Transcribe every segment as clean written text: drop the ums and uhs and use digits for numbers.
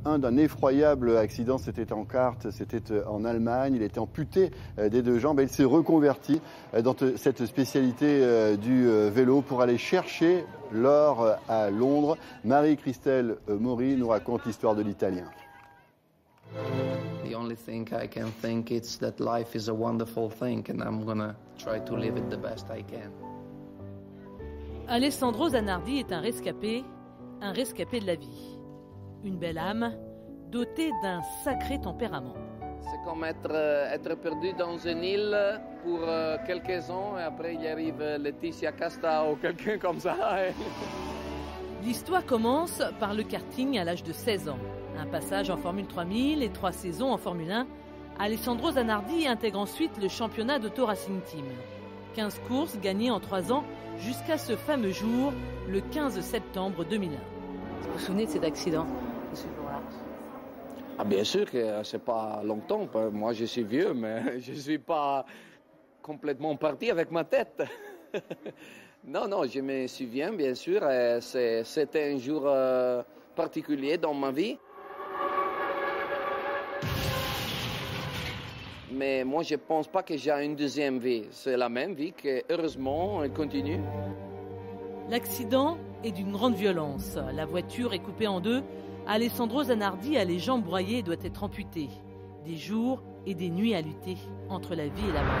un d'un effroyable accident. C'était en kart, c'était en Allemagne. Il était amputé des deux jambes et il s'est reconverti dans cette spécialité du vélo pour aller chercher l'or à Londres. Marie-Christelle Maury nous raconte l'histoire de l'Italien. The only thing I can think is that life is a wonderful thing and I'm gonna try to live it the best I can. Alessandro Zanardi est un rescapé de la vie. Une belle âme, dotée d'un sacré tempérament. C'est comme être perdu dans une île pour quelques ans et après il arrive Laetitia Casta ou quelqu'un comme ça. L'histoire commence par le karting à l'âge de 16 ans. Un passage en Formule 3000 et 3 saisons en Formule 1. Alessandro Zanardi intègre ensuite le championnat d'Auto Racing Team. 15 courses gagnées en 3 ans jusqu'à ce fameux jour, le 15 septembre 2001. Vous vous souvenez de cet accident, de ce jour-là? Ah bien sûr que c'est pas longtemps. Moi je suis vieux, mais je suis pas complètement parti avec ma tête. Non, je me souviens bien sûr. C'était un jour particulier dans ma vie. Mais moi, je ne pense pas que j'ai une deuxième vie. C'est la même vie que, heureusement, elle continue. L'accident est d'une grande violence. La voiture est coupée en deux. Alessandro Zanardi a les jambes broyées et doit être amputé. Des jours et des nuits à lutter entre la vie et la mort.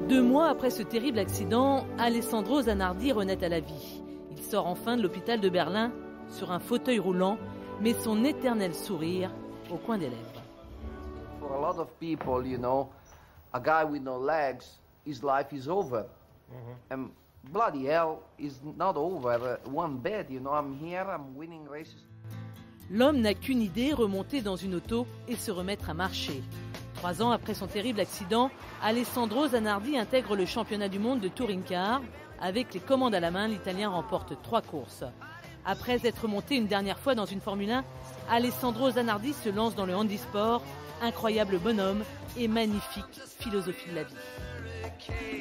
Deux mois après ce terrible accident, Alessandro Zanardi renaît à la vie. Il sort enfin de l'hôpital de Berlin sur un fauteuil roulant, mais son éternel sourire au coin des lèvres. For a lot of people, you know, a guy with no legs, his life is over. And bloody hell is not over. One bed, you know, I'm here, I'm winning races. L'homme n'a qu'une idée, remonter dans une auto et se remettre à marcher. 3 ans après son terrible accident, Alessandro Zanardi intègre le championnat du monde de touring car. Avec les commandes à la main, l'Italien remporte 3 courses. Après être monté une dernière fois dans une Formule 1, Alessandro Zanardi se lance dans le handisport, incroyable bonhomme et magnifique philosophie de la vie.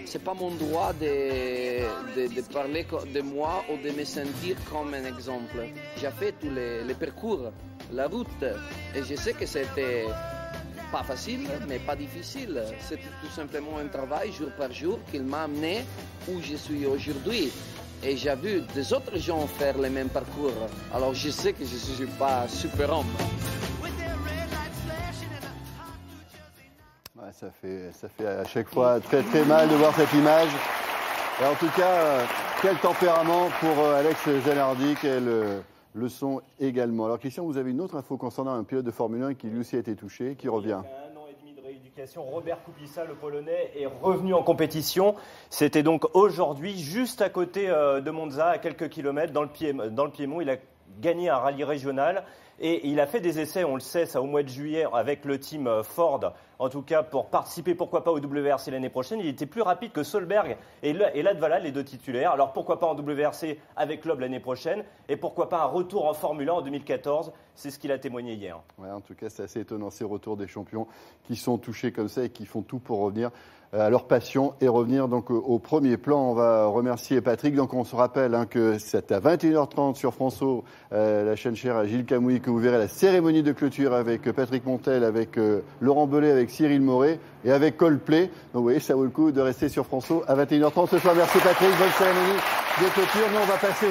C'est pas mon droit de parler de moi ou de me sentir comme un exemple. J'ai fait tous les parcours, la route, et je sais que c'était pas facile, mais pas difficile. C'était tout simplement un travail jour par jour qui m'a amené où je suis aujourd'hui. Et j'ai vu des autres gens faire les mêmes parcours. Alors je sais que je ne suis pas super-homme. Ouais, ça fait à chaque fois très très mal de voir cette image. Et en tout cas, quel tempérament pour Alex Zanardi, quelle leçon également. Alors Christian, vous avez une autre info concernant un pilote de Formule 1 qui lui aussi a été touché, qui revient. Robert Kubica, le Polonais, est revenu en compétition. C'était donc aujourd'hui, juste à côté de Monza, à quelques kilomètres, dans le Piémont. Il a gagné un rallye régional et il a fait des essais, on le sait, ça au mois de juillet, avec le team Ford, en tout cas pour participer, pourquoi pas, au WRC l'année prochaine. Il était plus rapide que Solberg et Latvala, les deux titulaires. Alors pourquoi pas en WRC avec Loeb l'année prochaine et pourquoi pas un retour en Formule 1 en 2014. C'est ce qu'il a témoigné hier. Ouais, en tout cas, c'est assez étonnant ces retours des champions qui sont touchés comme ça et qui font tout pour revenir à leur passion et revenir donc au premier plan. On va remercier Patrick. Donc on se rappelle que c'est à 21h30 sur France O, la chaîne chère à Gilles Camouille, que vous verrez la cérémonie de clôture avec Patrick Montel, avec Laurent Belay, avec Cyril Moret et avec Coldplay. Donc vous voyez, ça vaut le coup de rester sur France O à 21h30 ce soir. Merci Patrick, bonne cérémonie de clôture. Nous on va passer